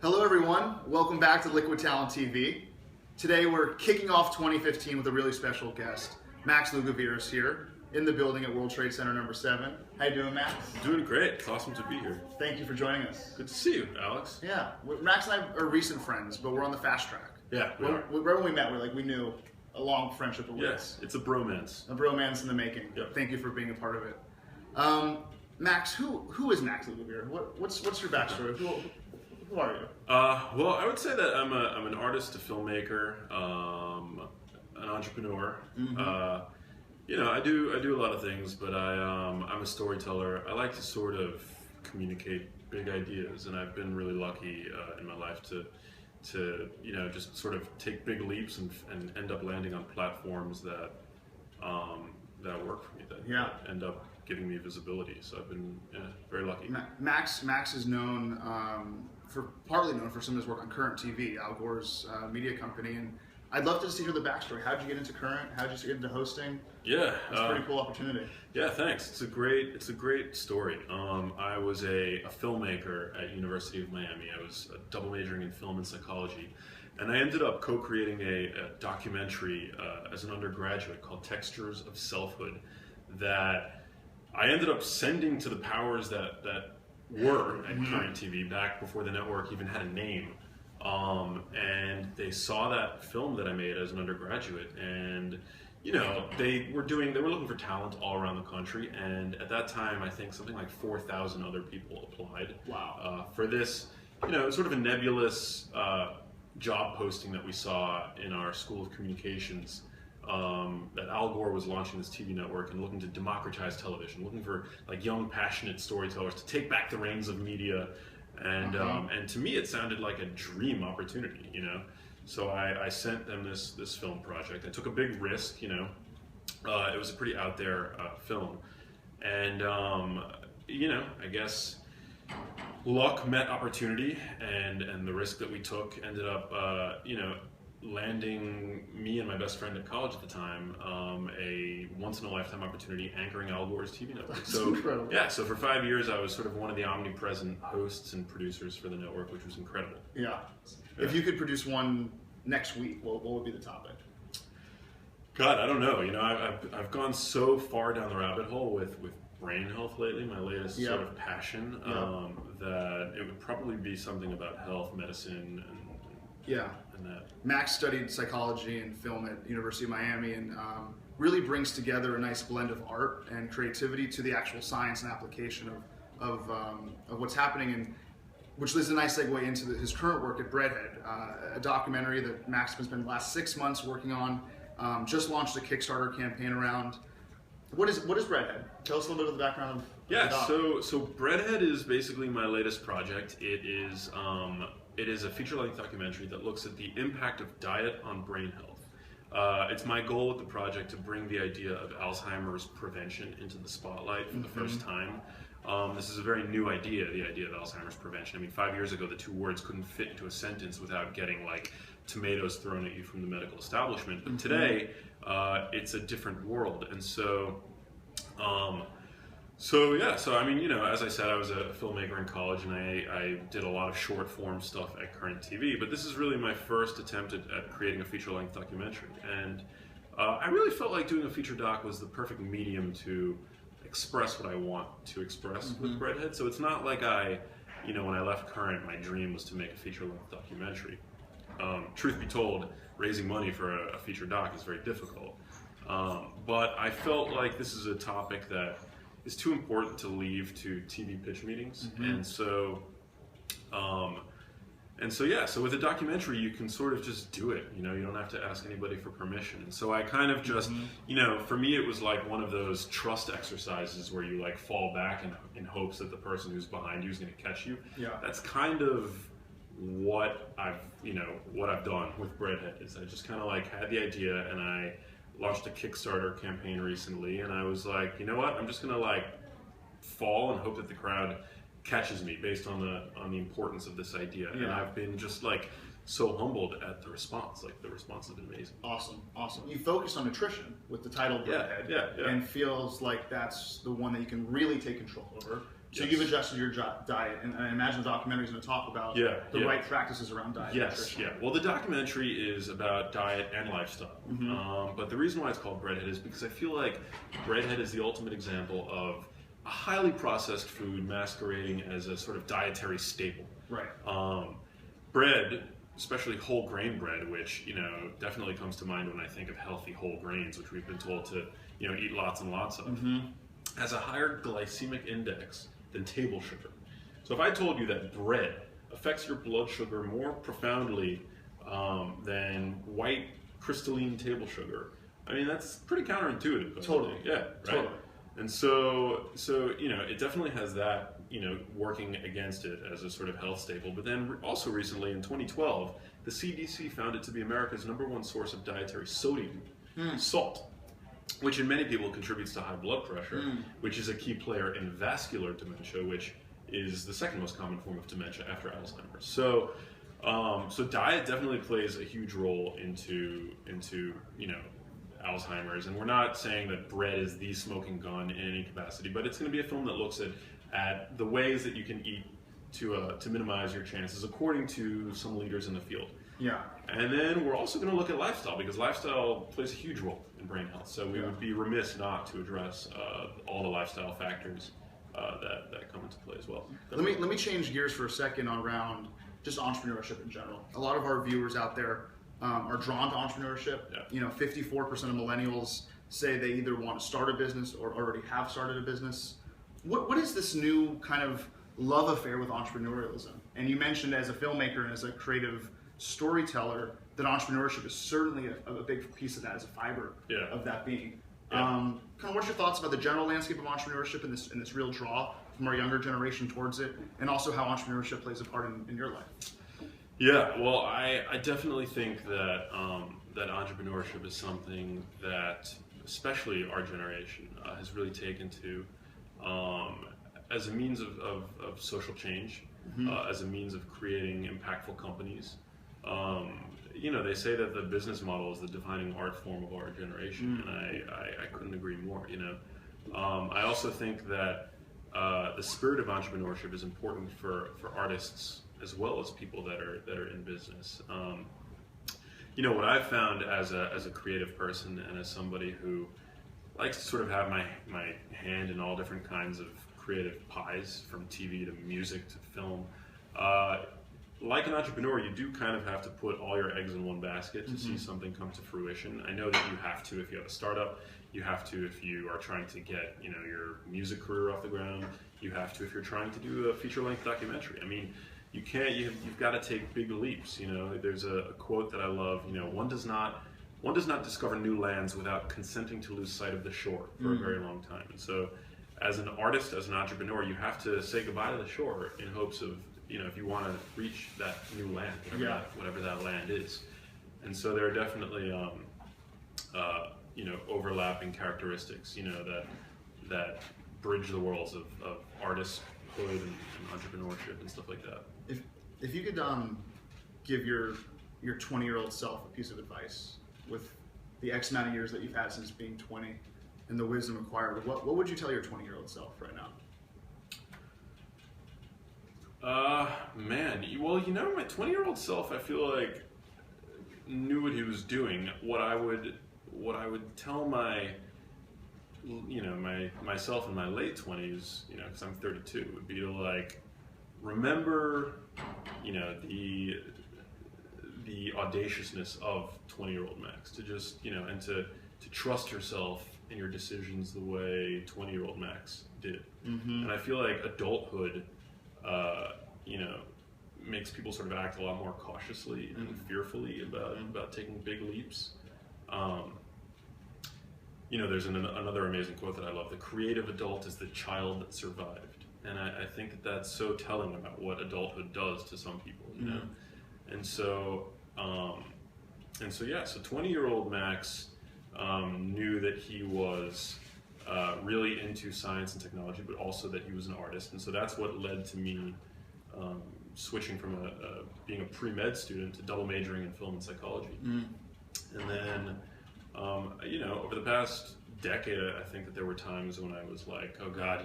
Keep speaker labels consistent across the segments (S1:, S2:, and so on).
S1: Hello everyone, welcome back to Liquid Talent TV. Today we're kicking off 2015 with a really special guest. Max Lugavere is here in the building at World Trade Center number 7. How you doing, Max?
S2: Doing great. It's awesome to be here.
S1: Thank you for joining us.
S2: Good to see you, Alex.
S1: Yeah, Max and I are recent friends, but we're on the fast track.
S2: Yeah, we are.
S1: Right when we met, we knew a long friendship awaits.
S2: Yes, it's a bromance.
S1: A bromance in the making.
S2: Yep.
S1: Thank you for being a part of it. Max, who is Max Lugavere? What's your backstory? Who are you?
S2: Well, I would say that I'm an artist, a filmmaker, an entrepreneur.
S1: Mm-hmm.
S2: I do a lot of things, but I'm a storyteller. I like to sort of communicate big ideas, and I've been really lucky in my life to just sort of take big leaps and end up landing on platforms that work for me, that end up giving me visibility. So I've been very lucky.
S1: Max is partly known for some of his work on Current TV, Al Gore's media company, and I'd love to just hear the backstory. How'd you get into Current? How'd you get into hosting?
S2: Yeah,
S1: it's a pretty cool opportunity.
S2: Yeah, thanks. It's a great story. I was a filmmaker at University of Miami. I was double majoring in film and psychology, and I ended up co-creating a documentary as an undergraduate called Textures of Selfhood that I ended up sending to the powers that were at Current TV back before the network even had a name. And they saw that film that I made as an undergraduate, and they were looking for talent all around the country, and at that time I think something like 4,000 other people applied.
S1: Wow.
S2: For this, sort of a nebulous job posting that we saw in our School of Communications, that Al Gore was launching this TV network and looking to democratize television, looking for like young, passionate storytellers to take back the reins of media. And to me, it sounded like a dream opportunity, So I sent them this film project. I took a big risk, it was a pretty out there film, and I guess luck met opportunity, and the risk that we took ended up, landing me and my best friend at college at the time a once-in-a-lifetime opportunity anchoring Al Gore's TV network.
S1: That's incredible.
S2: Yeah, so for 5 years I was sort of one of the omnipresent hosts and producers for the network, which was incredible.
S1: Yeah. If you could produce one next week, what would be the topic?
S2: God, I don't know. I've gone so far down the rabbit hole with brain health lately, my latest sort of passion, that it would probably be something about health, medicine, and that.
S1: Max studied psychology and film at University of Miami, and really brings together a nice blend of art and creativity to the actual science and application of what's happening, and which is a nice segue into his current work at Breadhead, a documentary that Max has spent the last 6 months working on. Just launched a Kickstarter campaign around. What is Breadhead? Tell us a little bit of the background of the doc.
S2: So Breadhead is basically my latest project. It is a feature-length documentary that looks at the impact of diet on brain health. It's my goal with the project to bring the idea of Alzheimer's prevention into the spotlight for the first time. This is a very new idea, the idea of Alzheimer's prevention. I mean, 5 years ago, the two words couldn't fit into a sentence without getting like tomatoes thrown at you from the medical establishment. But today, it's a different world, and so I mean, as I said, I was a filmmaker in college, and I did a lot of short form stuff at Current TV, but this is really my first attempt at creating a feature-length documentary, and I really felt like doing a feature doc was the perfect medium to express what I want to express with Breadhead. So it's not like when I left Current, my dream was to make a feature-length documentary. Truth be told, raising money for a feature doc is very difficult, but I felt like this is a topic that is too important to leave to TV pitch meetings, and so so with a documentary you can sort of just do it. You don't have to ask anybody for permission, and so I kind of just for me it was like one of those trust exercises where you like fall back in hopes that the person who's behind you is going to catch you. That's kind of what I've done with Breadhead. Is I just kind of like had the idea, and I launched a Kickstarter campaign recently, and I was like, you know what, I'm just gonna like fall and hope that the crowd catches me based on the importance of this idea. And I've been just like so humbled at the response. Like the response has been amazing.
S1: Awesome. You focused on nutrition with the title Breadhead, and feels like that's the one that you can really take control over. So
S2: Yes.
S1: you've adjusted your diet, and I imagine the documentary is going to talk about the right practices around diet.
S2: Yes, yeah. Well, the documentary is about diet and lifestyle. But the reason why it's called Breadhead is because I feel like Breadhead is the ultimate example of a highly processed food masquerading as a sort of dietary staple.
S1: Right.
S2: Bread, especially whole grain bread, which definitely comes to mind when I think of healthy whole grains, which we've been told to eat lots and lots of, has a higher glycemic index than table sugar. So if I told you that bread affects your blood sugar more profoundly than white crystalline table sugar, I mean that's pretty counterintuitive.
S1: Totally.
S2: Yeah. Right.
S1: Totally.
S2: And so it definitely has that working against it as a sort of health staple. But then also recently in 2012, the CDC found it to be America's #1 source of dietary sodium, salt, which in many people contributes to high blood pressure, which is a key player in vascular dementia, which is the second most common form of dementia after Alzheimer's. So, so diet definitely plays a huge role into Alzheimer's, and we're not saying that bread is the smoking gun in any capacity, but it's going to be a film that looks at the ways that you can eat to minimize your chances, according to some leaders in the field.
S1: Yeah.
S2: And then we're also going to look at lifestyle, because lifestyle plays a huge role in brain health. So we would be remiss not to address all the lifestyle factors that come into play as well.
S1: Let me change gears for a second around just entrepreneurship in general. A lot of our viewers out there are drawn to entrepreneurship.
S2: Yeah.
S1: 54% of millennials say they either want to start a business or already have started a business. What is this new kind of love affair with entrepreneurialism? And you mentioned as a filmmaker and as a creative storyteller that entrepreneurship is certainly a big piece of that, as a fiber of that being. Kind of what's your thoughts about the general landscape of entrepreneurship and this real draw from our younger generation towards it, and also how entrepreneurship plays a part in your life?
S2: Yeah, well, I definitely think that that entrepreneurship is something that, especially our generation, has really taken to as a means of social change, as a means of creating impactful companies. They say that the business model is the defining art form of our generation, and I couldn't agree more. I also think that the spirit of entrepreneurship is important for artists as well as people that are in business. What I've found as a creative person and as somebody who likes to sort of have my hand in all different kinds of creative pies, from TV to music to film. Like an entrepreneur, you do kind of have to put all your eggs in one basket to see something come to fruition. I know that you have to if you have a startup. You have to if you are trying to get your music career off the ground. You have to if you're trying to do a feature-length documentary. I mean, you can't. You've got to take big leaps. There's a quote that I love. One does not discover new lands without consenting to lose sight of the shore for a very long time. And so, as an artist, as an entrepreneur, you have to say goodbye to the shore in hopes of, if you want to reach that new land, whatever that land is. And so there are definitely, overlapping characteristics, that bridge the worlds of artisthood and entrepreneurship and stuff like that.
S1: If you could give your 20-year-old self a piece of advice with the X amount of years that you've had since being 20 and the wisdom acquired, what would you tell your 20-year-old self right now? My 20-year-old self, I feel like, knew what he was doing. What I would tell myself in my late 20s, because I'm 32, would be to remember, the audaciousness of 20-year-old Max, to just, and to trust yourself in your decisions the way 20-year-old Max did. And I feel like adulthood, makes people sort of act a lot more cautiously and fearfully about taking big leaps. There's another amazing quote that I love: "The creative adult is the child that survived." And I think that that's so telling about what adulthood does to some people, And so, so 20-year-old Max knew that he was really into science and technology, but also that he was an artist. And so that's what led to me switching from being a pre-med student to double majoring in film and psychology. And then, over the past decade, I think that there were times when I was like, oh God,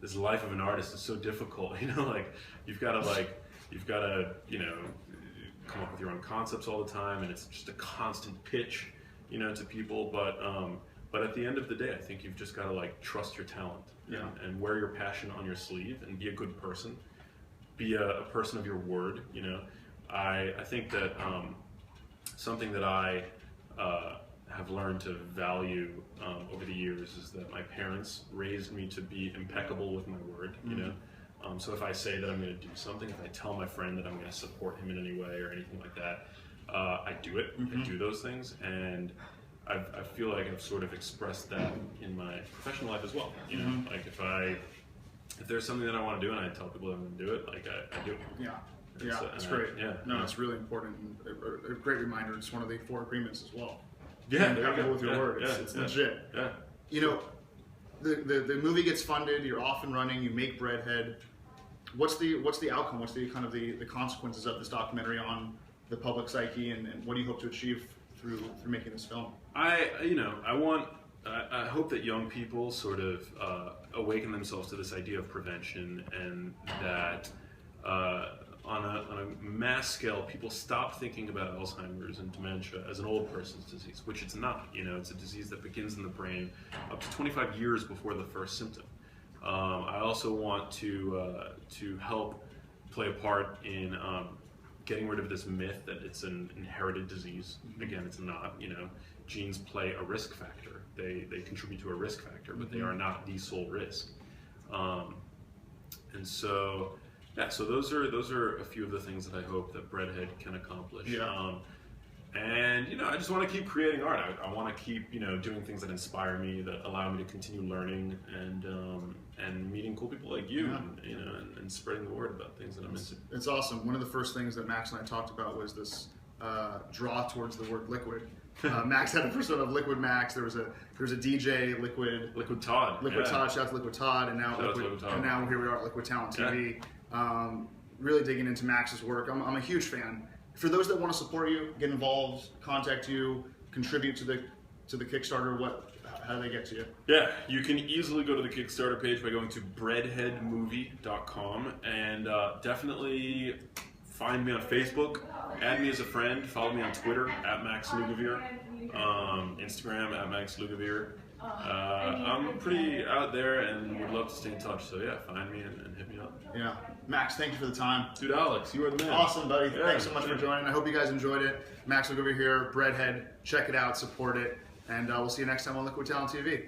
S1: this
S2: this life of an artist is so difficult. You know, like you've got to you know, come up with your own concepts all the time, and it's just a constant pitch, you know, to people. But at the end of the day, I think you've just got to like trust your talent, and wear your passion on your sleeve, and be a good person, be a person of your word. You know, I think that something that I have learned to value over the years is that my parents raised me to be impeccable with my word. You know, so if I say that I'm going to do something, if I tell my friend that I'm going to support him in any way or anything like that, I do it. I do those things, and I feel like I've sort of expressed that in my professional life as well. You know, like if there's something that I want to do and I tell people that I'm going to do it, like I do it.
S1: Yeah. Yeah, that's great. No, it's really important. A great reminder. It's one of the 4 agreements as well.
S2: Yeah,
S1: there you go. With your word, it's legit.
S2: Yeah.
S1: You know, the movie gets funded. You're off and running. You make Breadhead. What's the outcome? What's the kind of the consequences of this documentary on the public psyche, and what do you hope to achieve through making this film?
S2: I hope that young people sort of awaken themselves to this idea of prevention, and that on a mass scale, people stop thinking about Alzheimer's and dementia as an old person's disease, which it's not. You know, it's a disease that begins in the brain up to 25 years before the first symptom. I also want to help play a part in getting rid of this myth that it's an inherited disease. Again, it's not. You know, genes play a risk factor. They contribute to a risk factor, but they are not the sole risk. And so, yeah. So those are a few of the things that I hope that Breadhead can accomplish.
S1: Yeah.
S2: And you know, I just want to keep creating art. I want to keep, you know, doing things that inspire me, that allow me to continue learning, and meeting cool people like you, and, you know, and spreading the word about things that I'm into.
S1: It's awesome. One of the first things that Max and I talked about was this draw towards the word liquid. Max had a persona of Liquid Max. There was a DJ Liquid
S2: Todd.
S1: Todd. Shout out to Liquid Todd, and now now here we are at Liquid Talent TV. Really digging into Max's work. I'm a huge fan. For those that want to support you, get involved, contact you, contribute to the Kickstarter, how do they get to you?
S2: Yeah, you can easily go to the Kickstarter page by going to breadheadmovie.com, and definitely find me on Facebook, add me as a friend, follow me on Twitter at Max Lugavere, Instagram at Max Lugavere. I'm pretty out there and would love to stay in touch, so yeah, find me and hit me up.
S1: Yeah. Max, thank you for the time.
S2: Dude, Alex, you are the man.
S1: Awesome, buddy. Thanks so much for joining. I hope you guys enjoyed it. Max Lugavere here, Breadhead. Check it out, support it, and we'll see you next time on Liquid Talent TV.